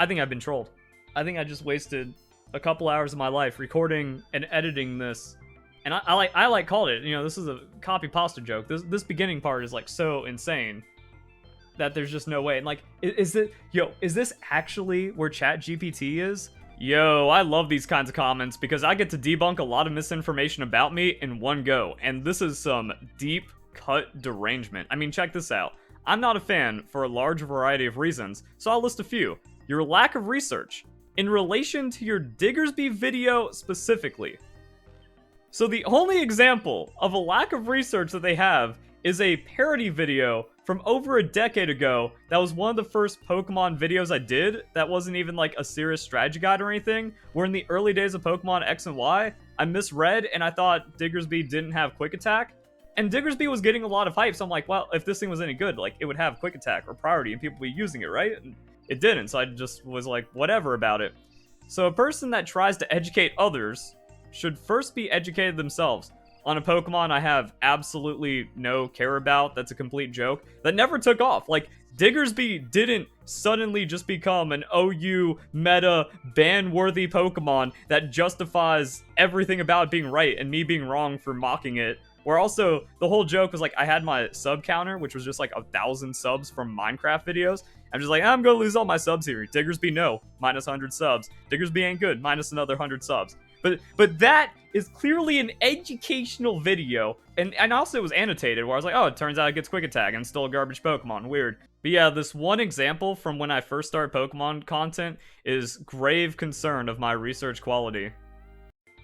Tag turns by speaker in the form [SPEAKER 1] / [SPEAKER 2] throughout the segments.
[SPEAKER 1] I think I've been trolled. I think I just wasted a couple hours of my life recording and editing this. And I like called it, you know, this is a copy pasta joke. This beginning part is like so insane that there's just no way. And like, is this actually where ChatGPT is? Yo, I love these kinds of comments because I get to debunk a lot of misinformation about me in one go. And this is some deep cut derangement. I mean, check this out. I'm not a fan for a large variety of reasons, so I'll list a few. Your lack of research in relation to your Diggersby video specifically. So the only example of a lack of research that they have is a parody video from over a decade ago that was one of the first Pokemon videos I did that wasn't even like a serious strategy guide or anything, where in the early days of Pokemon X and Y, I misread and I thought Diggersby didn't have Quick Attack. And Diggersby was getting a lot of hype, so I'm like, well, if this thing was any good, like, it would have Quick Attack or priority and people would be using it, right? And it didn't, so I just was like, whatever about it. So a person that tries to educate others should first be educated themselves on a Pokemon I have absolutely no care about, that's a complete joke, that never took off. Like, Diggersby didn't suddenly just become an OU meta ban-worthy Pokemon that justifies everything about it being right and me being wrong for mocking it. Where also, the whole joke was like, I had my sub counter, which was just like 1,000 subs from Minecraft videos. I'm just like, I'm gonna lose all my subs here. Diggersby, no, minus 100 subs. Diggersby ain't good, minus another 100 subs. But that is clearly an educational video, and also it was annotated, where I was like, oh, it turns out it gets Quick Attack, and it's still a garbage Pokemon, weird. But yeah, this one example from when I first started Pokemon content is grave concern of my research quality.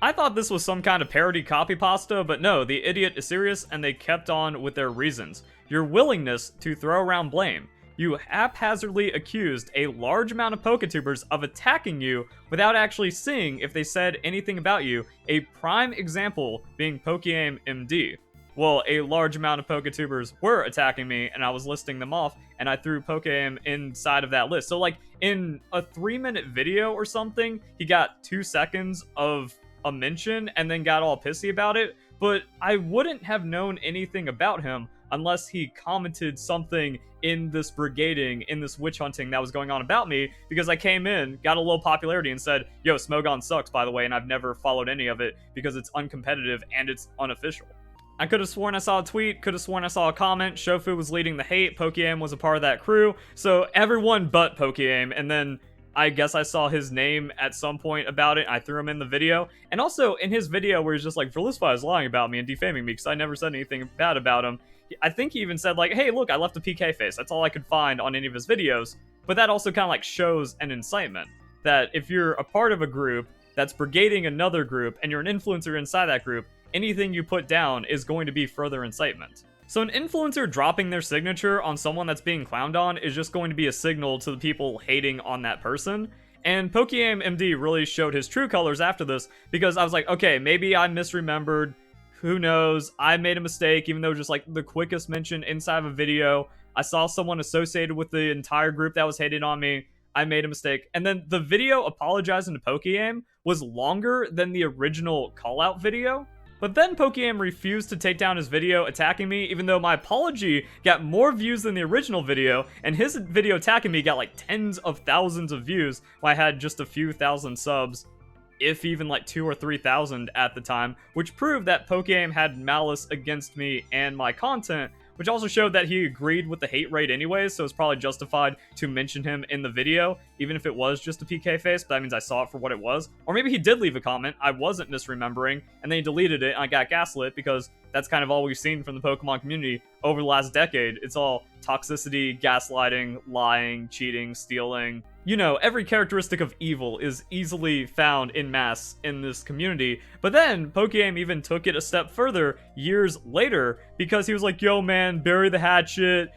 [SPEAKER 1] I thought this was some kind of parody copy pasta, but no, the idiot is serious, and they kept on with their reasons. Your willingness to throw around blame. You haphazardly accused a large amount of Poketubers of attacking you without actually seeing if they said anything about you, a prime example being Pokeaim MD. Well, a large amount of Poketubers were attacking me, and I was listing them off, and I threw Pokeaim inside of that list. So, like, in a 3-minute video or something, he got 2 seconds of a mention, and then got all pissy about it, but I wouldn't have known anything about him unless he commented something in this brigading, in this witch hunting that was going on about me, because I came in, got a little popularity, and said, yo, Smogon sucks, by the way, and I've never followed any of it because it's uncompetitive and it's unofficial. I could have sworn I saw a tweet, could have sworn I saw a comment, Shofu was leading the hate, Pokeaim was a part of that crew, so everyone but Pokeaim, and then I guess I saw his name at some point about it. I threw him in the video. And also in his video where he's just like, Verlisify is lying about me and defaming me because I never said anything bad about him. I think he even said like, hey, look, I left a PK face. That's all I could find on any of his videos. But that also kind of like shows an incitement that if you're a part of a group that's brigading another group and you're an influencer inside that group, anything you put down is going to be further incitement. So an influencer dropping their signature on someone that's being clowned on is just going to be a signal to the people hating on that person. And Pokeaim MD really showed his true colors after this, because I was like, okay, maybe I misremembered. Who knows? I made a mistake, even though just like the quickest mention inside of a video. I saw someone associated with the entire group that was hating on me. I made a mistake. And then the video apologizing to Pokeaim was longer than the original call-out video. But then Pokeaim refused to take down his video attacking me, even though my apology got more views than the original video, and his video attacking me got like tens of thousands of views while I had just a few thousand subs, if even like 2,000 or 3,000 at the time, which proved that Pokeaim had malice against me and my content, which also showed that he agreed with the hate rate anyways, so it's probably justified to mention him in the video, even if it was just a PK face, but that means I saw it for what it was. Or maybe he did leave a comment, I wasn't misremembering, and then he deleted it, and I got gaslit, because that's kind of all we've seen from the Pokemon community over the last decade. It's all toxicity, gaslighting, lying, cheating, stealing. You know, every characteristic of evil is easily found in mass in this community. But then, Pokeaim even took it a step further years later, because he was like, yo man, bury the hatchet,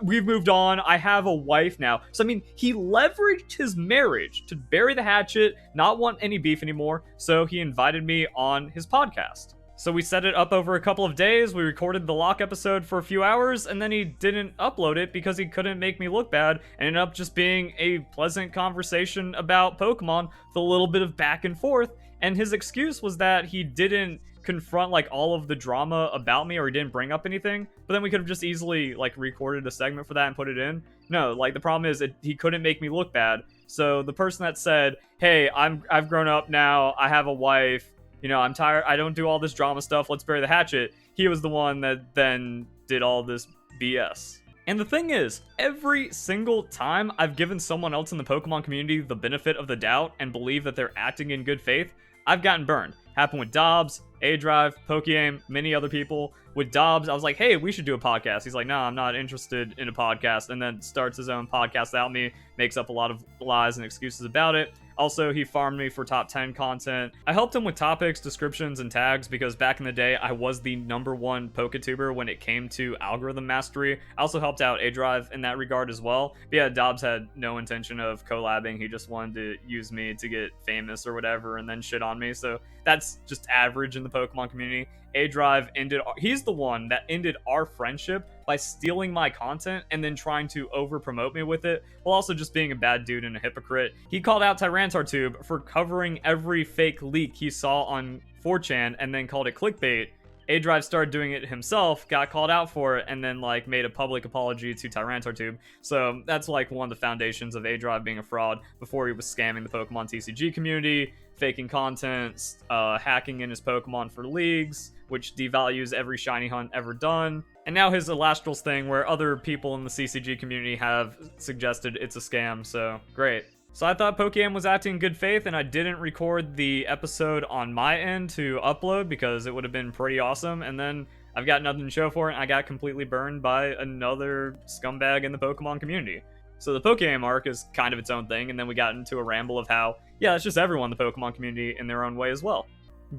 [SPEAKER 1] we've moved on, I have a wife now. So I mean, he leveraged his marriage to bury the hatchet, not want any beef anymore, so he invited me on his podcast. So we set it up over a couple of days, we recorded the lock episode for a few hours, and then he didn't upload it because he couldn't make me look bad, and ended up just being a pleasant conversation about Pokemon with a little bit of back and forth, and his excuse was that he didn't confront like all of the drama about me, or he didn't bring up anything, but then we could have just easily like recorded a segment for that and put it in. No, like the problem is he couldn't make me look bad. So the person that said, "Hey, I've grown up now. I have a wife. You know, I'm tired. I don't do all this drama stuff. Let's bury the hatchet." He was the one that then did all this BS. And the thing is, every single time I've given someone else in the Pokemon community the benefit of the doubt and believe that they're acting in good faith, I've gotten burned. Happened with Dobbs, A-Drive, Pokeaim, many other people. With Dobbs, I was like, hey, we should do a podcast. He's like, no, I'm not interested in a podcast, and then starts his own podcast without me, makes up a lot of lies and excuses about it. Also, he farmed me for top 10 content. I helped him with topics, descriptions, and tags because back in the day, I was the #1 Poketuber when it came to algorithm mastery. I also helped out A-Drive in that regard as well. But yeah, Dobbs had no intention of collabing. He just wanted to use me to get famous or whatever and then shit on me. So that's just average in the Pokemon community. A-Drive he's the one that ended our friendship by stealing my content and then trying to over-promote me with it, while also just being a bad dude and a hypocrite. He called out Tyranitartube for covering every fake leak he saw on 4chan and then called it clickbait. A-Drive started doing it himself, got called out for it, and then like made a public apology to Tyranitartube. So that's like one of the foundations of A-Drive being a fraud before he was scamming the Pokemon TCG community, faking content, hacking in his Pokemon for leagues, which devalues every shiny hunt ever done. And now his Elastrals thing where other people in the CCG community have suggested it's a scam, so great. So I thought Pokeaim was acting in good faith, and I didn't record the episode on my end to upload because it would have been pretty awesome, and then I've got nothing to show for it, and I got completely burned by another scumbag in the Pokemon community. So the Pokeaim arc is kind of its own thing, and then we got into a ramble of how, yeah, it's just everyone in the Pokemon community in their own way as well.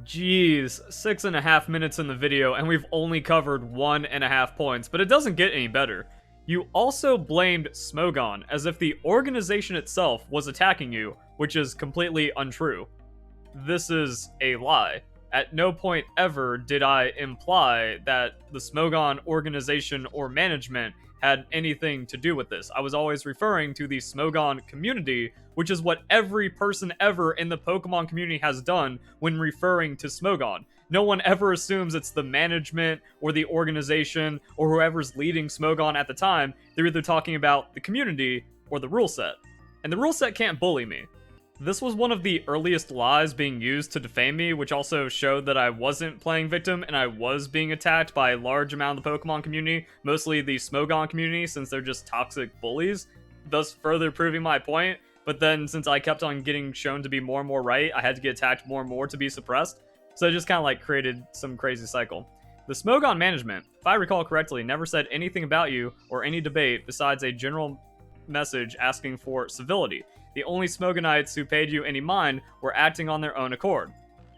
[SPEAKER 1] Jeez, 6.5 minutes in the video, and we've only covered 1.5 points, but it doesn't get any better. You also blamed Smogon as if the organization itself was attacking you, which is completely untrue. This is a lie. At no point ever did I imply that the Smogon organization or management had anything to do with this. I was always referring to the Smogon community, which is what every person ever in the Pokemon community has done when referring to Smogon. No one ever assumes it's the management or the organization or whoever's leading Smogon at the time. They're either talking about the community or the rule set. And the rule set can't bully me. This was one of the earliest lies being used to defame me, which also showed that I wasn't playing victim and I was being attacked by a large amount of the Pokemon community, mostly the Smogon community, since they're just toxic bullies, thus further proving my point. But then, since I kept on getting shown to be more and more right, I had to get attacked more and more to be suppressed. So it just kind of like created some crazy cycle. The Smogon management, if I recall correctly, never said anything about you or any debate besides a general message asking for civility. The only Smogonites who paid you any mind were acting on their own accord.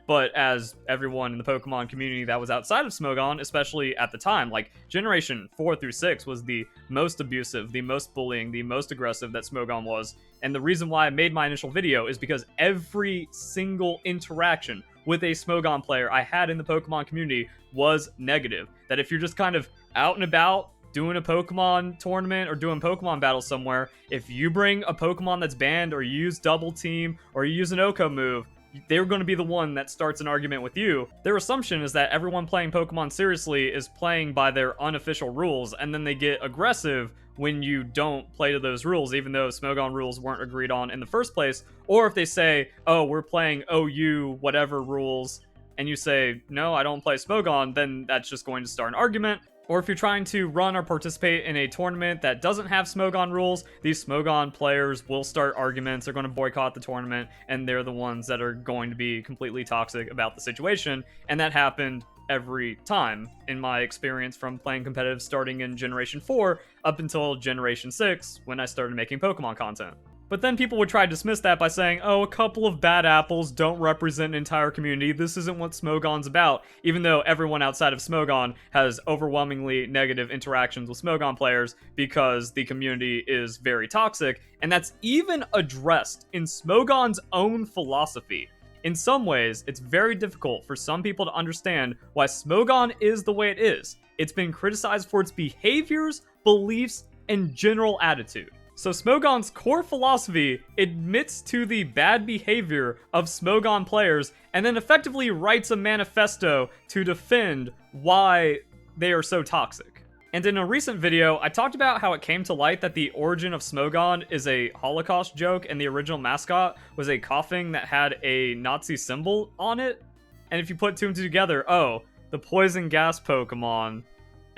[SPEAKER 1] But as everyone in the Pokemon community that was outside of Smogon, especially at the time, like Generation 4 through 6 was the most abusive, the most bullying, the most aggressive that Smogon was. And the reason why I made my initial video is because every single interaction with a Smogon player I had in the Pokemon community was negative. That if you're just kind of out and about, doing a Pokemon tournament or doing Pokemon battles somewhere, if you bring a Pokemon that's banned or you use Double Team or you use an Oko move, they're going to be the one that starts an argument with you. Their assumption is that everyone playing Pokemon seriously is playing by their unofficial rules, and then they get aggressive when you don't play to those rules, even though Smogon rules weren't agreed on in the first place. Or if they say, oh, we're playing OU whatever rules, and you say, no, I don't play Smogon, then that's just going to start an argument. Or if you're trying to run or participate in a tournament that doesn't have Smogon rules, these Smogon players will start arguments, they're going to boycott the tournament, and they're the ones that are going to be completely toxic about the situation. And that happened every time in my experience from playing competitive starting in Generation 4 up until Generation 6 when I started making Pokemon content. But then people would try to dismiss that by saying, oh, a couple of bad apples don't represent an entire community. This isn't what Smogon's about, even though everyone outside of Smogon has overwhelmingly negative interactions with Smogon players because the community is very toxic, and that's even addressed in Smogon's own philosophy. In some ways, it's very difficult for some people to understand why Smogon is the way it is. It's been criticized for its behaviors, beliefs, and general attitude. So Smogon's core philosophy admits to the bad behavior of Smogon players and then effectively writes a manifesto to defend why they are so toxic. And in a recent video, I talked about how it came to light that the origin of Smogon is a Holocaust joke and the original mascot was a coughing that had a Nazi symbol on it. And if you put two and two together, oh, the poison gas Pokemon,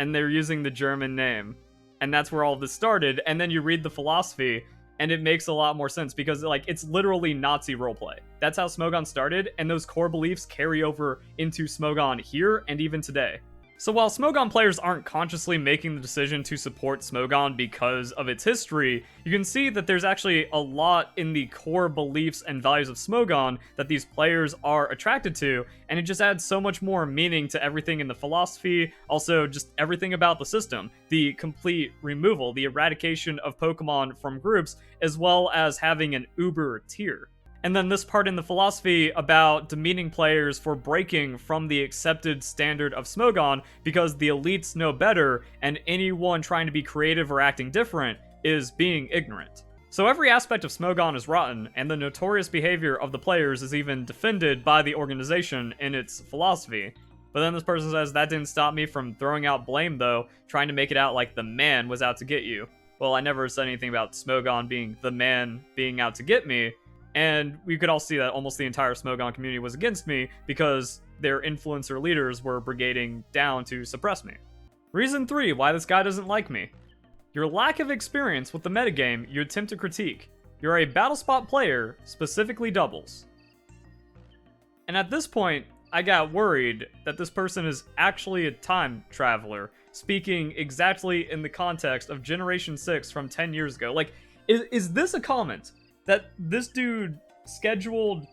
[SPEAKER 1] and they're using the German name. And that's where all of this started, and then you read the philosophy, and it makes a lot more sense because like it's literally Nazi roleplay. That's how Smogon started, and those core beliefs carry over into Smogon here and even today. So while Smogon players aren't consciously making the decision to support Smogon because of its history, you can see that there's actually a lot in the core beliefs and values of Smogon that these players are attracted to, and it just adds so much more meaning to everything in the philosophy, also just everything about the system, the complete removal, the eradication of Pokemon from groups, as well as having an Uber tier. And then this part in the philosophy about demeaning players for breaking from the accepted standard of Smogon because the elites know better and anyone trying to be creative or acting different is being ignorant. So every aspect of Smogon is rotten, and the notorious behavior of the players is even defended by the organization in its philosophy. But then this person says, that didn't stop me from throwing out blame though, trying to make it out like the man was out to get you. Well, I never said anything about Smogon being the man being out to get me. And we could all see that almost the entire Smogon community was against me because their influencer leaders were brigading down to suppress me. Reason 3 why this guy doesn't like me. Your lack of experience with the metagame you attempt to critique. You're a battle spot player, specifically doubles. And at this point, I got worried that this person is actually a time traveler, speaking exactly in the context of Generation 6 from 10 years ago. Like, is this a comment that this dude scheduled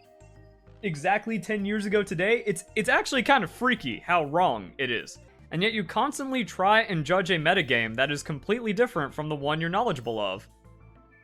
[SPEAKER 1] exactly 10 years ago today? It's actually kind of freaky how wrong it is. And yet you constantly try and judge a metagame that is completely different from the one you're knowledgeable of.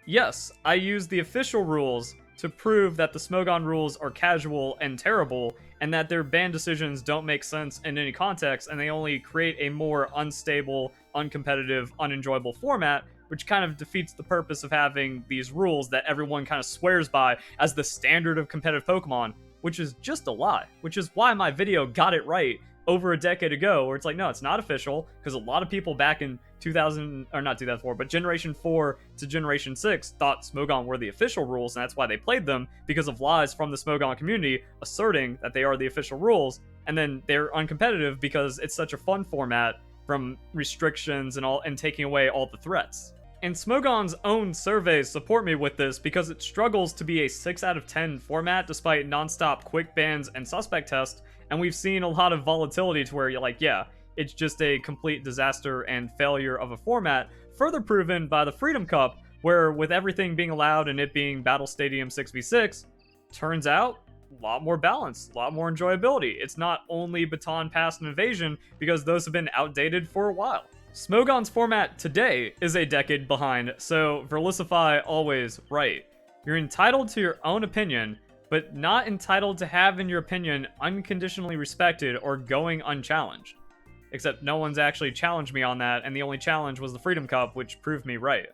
[SPEAKER 1] Yes, I use the official rules to prove that the Smogon rules are casual and terrible, and that their ban decisions don't make sense in any context, and they only create a more unstable, uncompetitive, unenjoyable format, which kind of defeats the purpose of having these rules that everyone kind of swears by as the standard of competitive Pokemon, which is just a lie, which is why my video got it right over a decade ago, where it's like, no, it's not official, because a lot of people back in 2000, or not 2004, but Generation 4 to Generation 6 thought Smogon were the official rules, and that's why they played them, because of lies from the Smogon community asserting that they are the official rules, and then they're uncompetitive because it's such a fun format from restrictions and all, and taking away all the threats. And Smogon's own surveys support me with this because it struggles to be a 6 out of 10 format despite non-stop quick bans and suspect tests, and we've seen a lot of volatility to where you're like, yeah, it's just a complete disaster and failure of a format, further proven by the Freedom Cup, where with everything being allowed and it being Battle Stadium 6v6, turns out a lot more balance, a lot more enjoyability. It's not only baton pass and invasion, because those have been outdated for a while. Smogon's format today is a decade behind, so Verlisify always right. You're entitled to your own opinion, but not entitled to having your opinion unconditionally respected or going unchallenged. Except no one's actually challenged me on that, and the only challenge was the Freedom Cup, which proved me right.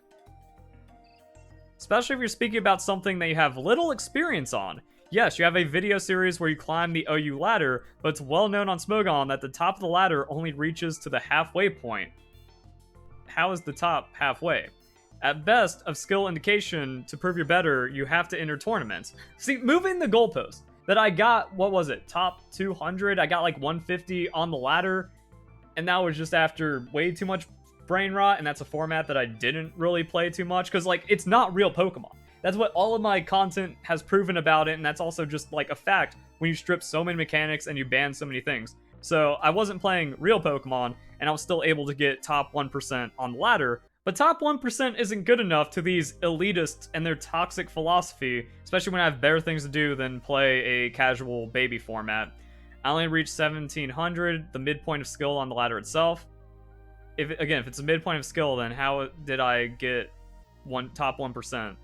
[SPEAKER 1] Especially if you're speaking about something that you have little experience on. Yes, you have a video series where you climb the OU ladder, but it's well known on Smogon that the top of the ladder only reaches to the halfway point. How is the top halfway? At best, of skill indication, to prove you're better, you have to enter tournaments. See, moving the goalpost that I got, what was it, top 200? I got like 150 on the ladder, and that was just after way too much brain rot, and that's a format that I didn't really play too much, because like, it's not real Pokemon. That's what all of my content has proven about it, and that's also just like a fact when you strip so many mechanics and you ban so many things. So I wasn't playing real Pokemon, and I was still able to get top 1% on the ladder, but top 1% isn't good enough to these elitists and their toxic philosophy, especially when I have better things to do than play a casual baby format. I only reached 1700, the midpoint of skill on the ladder itself. If it's a midpoint of skill, then how did I get top 1%?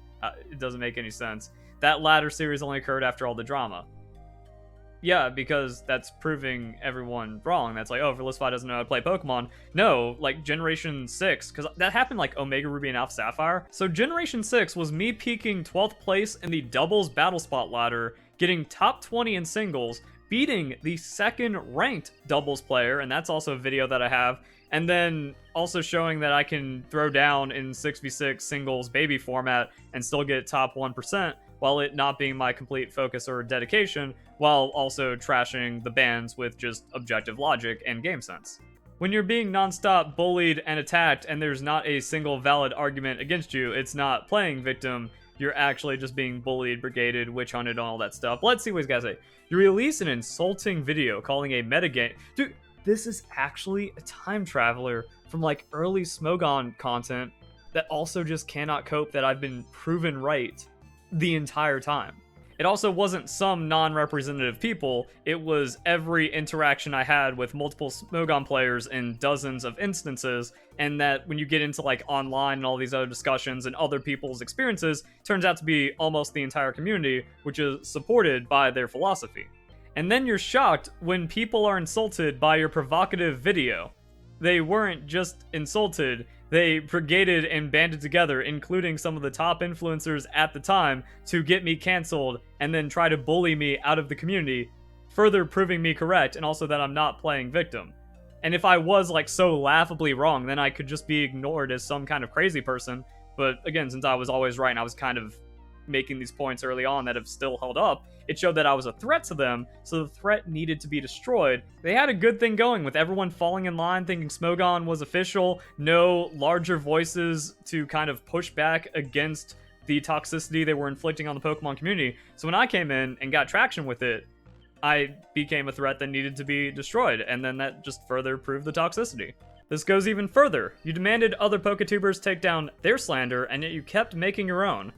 [SPEAKER 1] It doesn't make any sense. That ladder series only occurred after all the drama. Yeah, because that's proving everyone wrong. That's like, oh, Verlisify doesn't know how to play Pokemon. No, like Generation 6, because that happened like Omega Ruby and Alpha Sapphire. So Generation 6 was me peaking 12th place in the doubles battle spot ladder, getting top 20 in singles, beating the second ranked doubles player, and that's also a video that I have, and then also showing that I can throw down in 6v6 singles baby format and still get top 1%, while it not being my complete focus or dedication, while also trashing the bans with just objective logic and game sense. When you're being nonstop bullied and attacked and there's not a single valid argument against you, it's not playing victim, you're actually just being bullied, brigaded, witch hunted, and all that stuff. Let's see what he's got to say. You release an insulting video calling a metagame. Dude, this is actually a time traveler from like early Smogon content that also just cannot cope that I've been proven right the entire time. It also wasn't some non-representative people, it was every interaction I had with multiple Smogon players in dozens of instances, and that when you get into like online and all these other discussions and other people's experiences, turns out to be almost the entire community, which is supported by their philosophy. And then you're shocked when people are insulted by your provocative video. They weren't just insulted, they brigaded and banded together, including some of the top influencers at the time, to get me canceled and then try to bully me out of the community, further proving me correct and also that I'm not playing victim. And if I was like so laughably wrong, then I could just be ignored as some kind of crazy person. But again, since I was always right and I was kind of making these points early on that have still held up, it showed that I was a threat to them, so the threat needed to be destroyed. They had a good thing going with everyone falling in line thinking Smogon was official, no larger voices to kind of push back against the toxicity they were inflicting on the Pokemon community. So when I came in and got traction with it, I became a threat that needed to be destroyed, and then that just further proved the toxicity. This goes even further. You demanded other Poketubers take down their slander, and yet you kept making your own.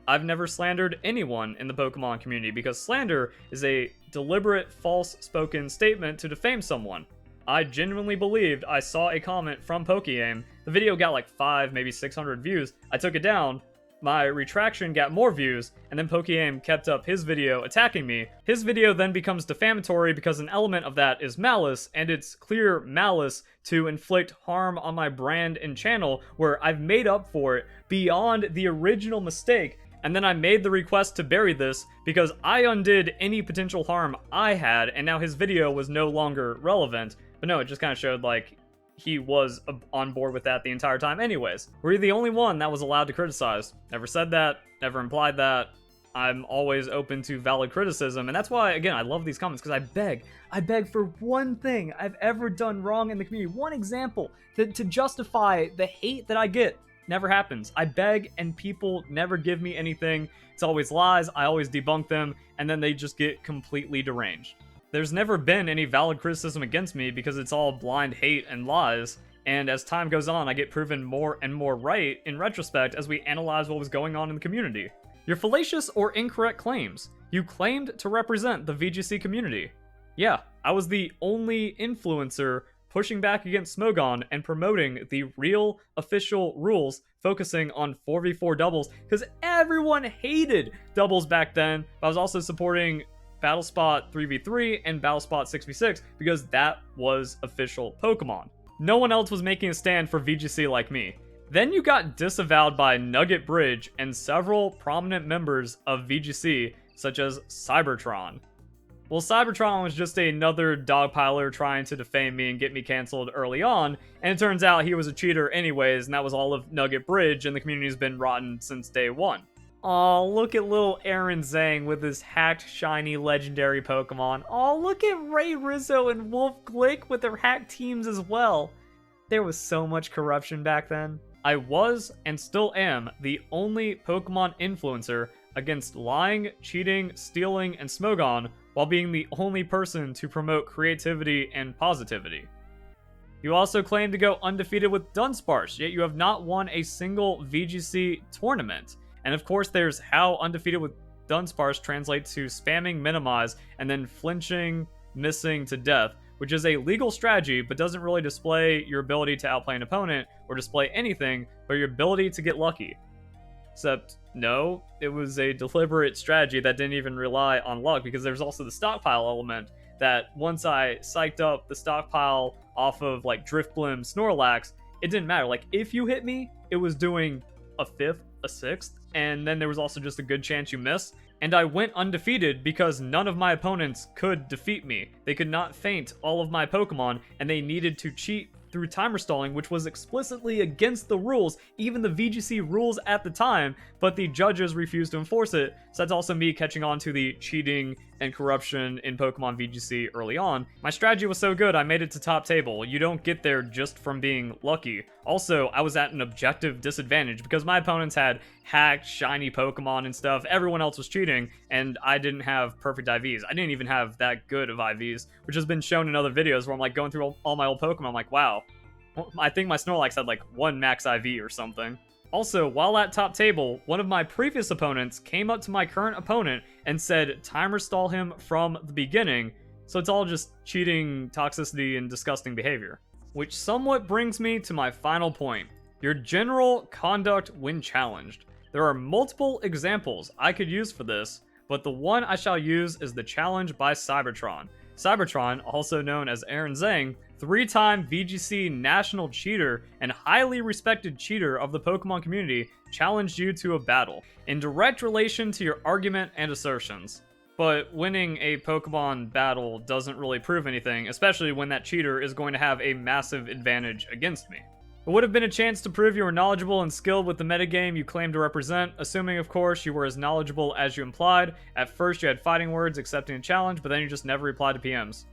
[SPEAKER 1] I've never slandered anyone in the Pokemon community because slander is a deliberate false-spoken statement to defame someone. I genuinely believed I saw a comment from Pokeaim. The video got like 5, maybe 600 views. I took it down, my retraction got more views, and then Pokeaim kept up his video attacking me. His video then becomes defamatory because an element of that is malice, and it's clear malice to inflict harm on my brand and channel where I've made up for it beyond the original mistake. And then I made the request to bury this because I undid any potential harm I had, and now his video was no longer relevant. But no, it just kind of showed like he was on board with that the entire time anyways. Were you the only one that was allowed to criticize? Never said that, never implied that. I'm always open to valid criticism, and that's why, again, I love these comments, because I beg for one thing I've ever done wrong in the community, one example to justify the hate that I get. Never happens. I beg and people never give me anything. It's always lies, I always debunk them, and then they just get completely deranged. There's never been any valid criticism against me because it's all blind hate and lies, and as time goes on, I get proven more and more right in retrospect as we analyze what was going on in the community. Your fallacious or incorrect claims. You claimed to represent the VGC community. Yeah, I was the only influencer pushing back against Smogon and promoting the real official rules, focusing on 4v4 doubles, because everyone hated doubles back then. But I was also supporting Battlespot 3v3 and Battlespot 6v6 because that was official Pokemon. No one else was making a stand for VGC like me. Then you got disavowed by Nugget Bridge and several prominent members of VGC, such as Cybertron. Well, Cybertron was just another dogpiler trying to defame me and get me canceled early on, and it turns out he was a cheater anyways, and that was all of Nugget Bridge, and the community's been rotten since day one. Aw, look at little Aaron Zhang with his hacked shiny legendary Pokemon. Aw, look at Ray Rizzo and Wolf Glick with their hacked teams as well. There was so much corruption back then. I was, and still am, the only Pokemon influencer against lying, cheating, stealing, and Smogon, while being the only person to promote creativity and positivity. You also claim to go undefeated with Dunsparce, yet you have not won a single VGC tournament. And of course there's how undefeated with Dunsparce translates to spamming minimize and then flinching, missing to death, which is a legal strategy but doesn't really display your ability to outplay an opponent or display anything but your ability to get lucky. Except, no, it was a deliberate strategy that didn't even rely on luck, because there's also the stockpile element that once I psyched up the stockpile off of like Drifblim, Snorlax, it didn't matter. Like, if you hit me, it was doing a 5th, a 6th, and then there was also just a good chance you miss. And I went undefeated because none of my opponents could defeat me. They could not feint all of my Pokemon, and they needed to cheat through timer stalling, which was explicitly against the rules, even the VGC rules at the time, but the judges refused to enforce it. So that's also me catching on to the cheating and corruption in Pokemon VGC early on. My strategy was so good, I made it to top table. You don't get there just from being lucky. Also, I was at an objective disadvantage because my opponents had hacked, shiny Pokemon and stuff. Everyone else was cheating, and I didn't have perfect IVs. I didn't even have that good of IVs, which has been shown in other videos where I'm like going through all my old Pokemon. I'm like, wow, I think my Snorlax had like 1 max IV or something. Also, while at top table, one of my previous opponents came up to my current opponent and said timer stall him from the beginning, so it's all just cheating, toxicity, and disgusting behavior. Which somewhat brings me to my final point, your general conduct when challenged. There are multiple examples I could use for this, but the one I shall use is the challenge by Cybertron. Cybertron, also known as Aaron Zhang, 3-time VGC national cheater and highly respected cheater of the Pokemon community, challenged you to a battle, in direct relation to your argument and assertions. But winning a Pokemon battle doesn't really prove anything, especially when that cheater is going to have a massive advantage against me. It would have been a chance to prove you were knowledgeable and skilled with the metagame you claim to represent, assuming, of course, you were as knowledgeable as you implied. At first, you had fighting words accepting a challenge, but then you just never replied to PMs.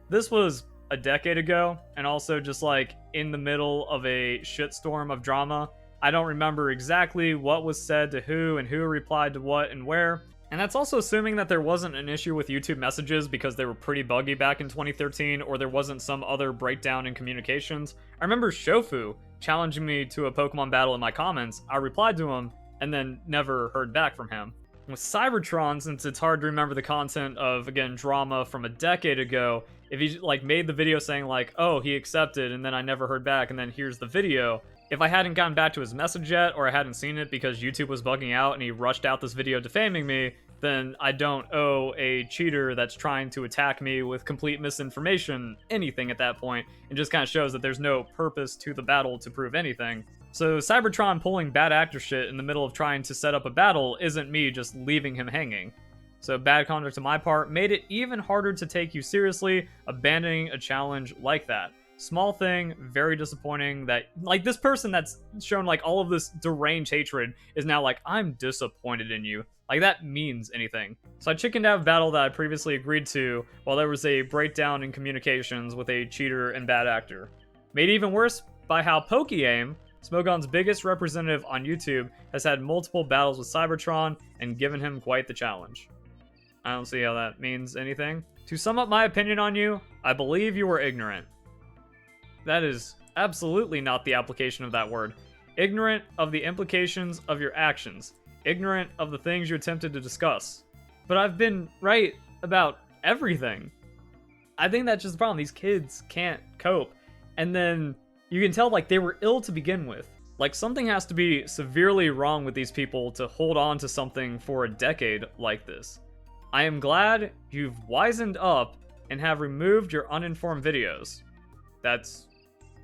[SPEAKER 1] This was a decade ago, and also just like in the middle of a shitstorm of drama. I don't remember exactly what was said to who and who replied to what and where. And that's also assuming that there wasn't an issue with YouTube messages because they were pretty buggy back in 2013, or there wasn't some other breakdown in communications. I remember Shofu challenging me to a Pokemon battle in my comments. I replied to him and then never heard back from him. With Cybertron, since it's hard to remember the content of, again, drama from a decade ago, if he like made the video saying like, oh, he accepted and then I never heard back and then here's the video, if I hadn't gotten back to his message yet, or I hadn't seen it because YouTube was bugging out and he rushed out this video defaming me, then I don't owe a cheater that's trying to attack me with complete misinformation anything at that point. It just kind of shows that there's no purpose to the battle to prove anything. So Cybertron pulling bad actor shit in the middle of trying to set up a battle isn't me just leaving him hanging. So bad conduct on my part made it even harder to take you seriously, abandoning a challenge like that. Small thing, very disappointing that, like, this person that's shown, like, all of this deranged hatred is now like, I'm disappointed in you. Like, that means anything. So I chickened out a battle that I previously agreed to while there was a breakdown in communications with a cheater and bad actor. Made even worse by how PokeAim, Smogon's biggest representative on YouTube, has had multiple battles with Cybertron and given him quite the challenge. I don't see how that means anything. To sum up my opinion on you, I believe you were ignorant. That is absolutely not the application of that word. Ignorant of the implications of your actions. Ignorant of the things you attempted to discuss. But I've been right about everything. I think that's just the problem. These kids can't cope. And then you can tell, like, they were ill to begin with. Like, something has to be severely wrong with these people to hold on to something for a decade like this. I am glad you've wisened up and have removed your uninformed videos. That's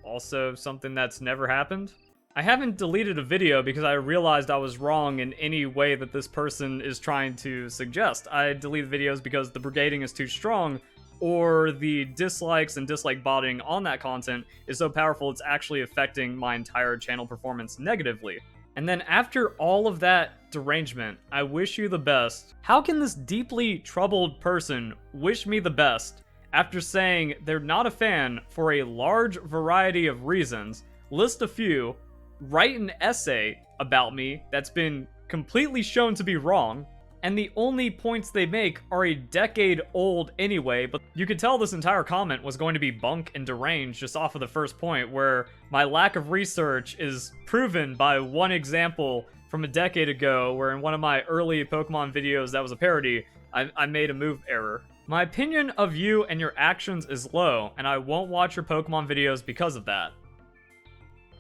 [SPEAKER 1] also something that's never happened. I haven't deleted a video because I realized I was wrong in any way that this person is trying to suggest. I delete videos because the brigading is too strong, or the dislikes and dislike botting on that content is so powerful it's actually affecting my entire channel performance negatively. And then after all of that derangement, I wish you the best. How can this deeply troubled person wish me the best after saying they're not a fan for a large variety of reasons, list a few, write an essay about me that's been completely shown to be wrong, and the only points they make are a decade old anyway, but you could tell this entire comment was going to be bunk and deranged just off of the first point, where my lack of research is proven by one example from a decade ago, where in one of my early Pokemon videos that was a parody, I made a move error. My opinion of you and your actions is low, and I won't watch your Pokemon videos because of that.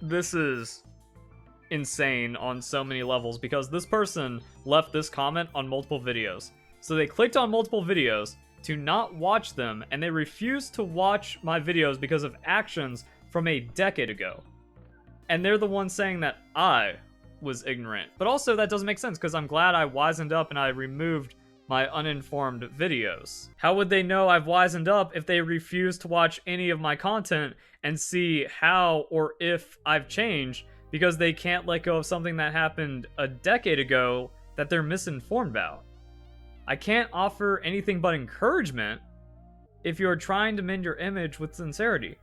[SPEAKER 1] This is insane on so many levels, because this person left this comment on multiple videos. So they clicked on multiple videos to not watch them, and they refused to watch my videos because of actions from a decade ago. And they're the ones saying that I was ignorant. But also that doesn't make sense, because I'm glad I wisened up and I removed my uninformed videos? How would they know I've wisened up if they refuse to watch any of my content and see how or if I've changed because they can't let go of something that happened a decade ago that they're misinformed about? I can't offer anything but encouragement if you're trying to mend your image with sincerity.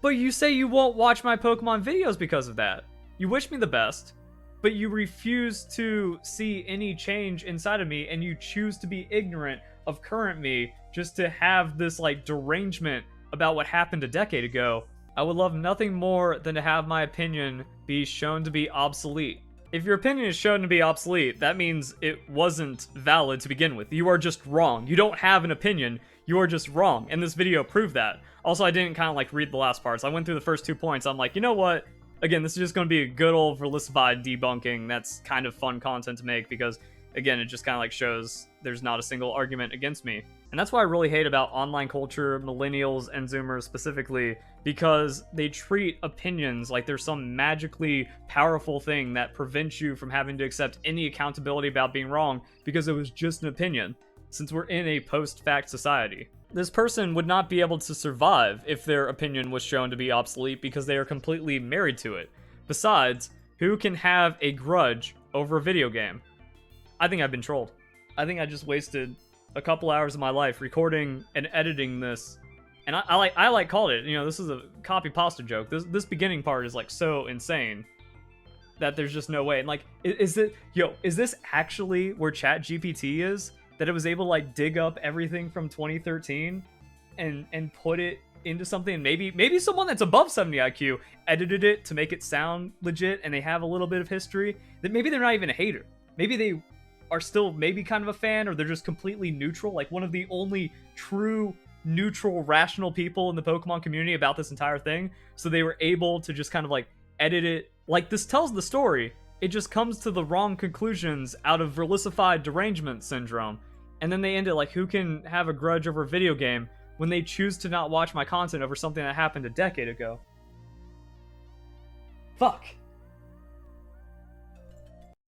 [SPEAKER 1] But you say you won't watch my Pokemon videos because of that. You wish me the best, but you refuse to see any change inside of me, and you choose to be ignorant of current me just to have this like derangement about what happened a decade ago. I would love nothing more than to have my opinion be shown to be obsolete. If your opinion is shown to be obsolete, that means it wasn't valid to begin with. You are just wrong. You don't have an opinion. You are just wrong. And this video proved that. Also, I didn't kind of like read the last parts. I went through the first 2 points. I'm like, you know what? Again, this is just going to be a good old Verlisify debunking. That's kind of fun content to make because, again, it just kind of like shows there's not a single argument against me. And that's what I really hate about online culture, millennials and Zoomers specifically, because they treat opinions like there's some magically powerful thing that prevents you from having to accept any accountability about being wrong because it was just an opinion, since we're in a post-fact society. This person would not be able to survive if their opinion was shown to be obsolete because they are completely married to it. Besides, who can have a grudge over a video game? I think I've been trolled. I think I just wasted a couple hours of my life recording and editing this, and I called it, you know, this is a copy pasta joke. This beginning part is like so insane that there's just no way. And like, is this actually where ChatGPT is? That it was able to like dig up everything from 2013 and put it into something, and maybe someone that's above 70 IQ edited it to make it sound legit, and they have a little bit of history, that maybe they're not even a hater. Maybe they are still maybe kind of a fan, or they're just completely neutral, like one of the only true neutral rational people in the Pokemon community about this entire thing. So they were able to just kind of like edit it. Like, this tells the story, it just comes to the wrong conclusions out of Verlisify derangement syndrome. And then they end it like, who can have a grudge over a video game when they choose to not watch my content over something that happened a decade ago? Fuck.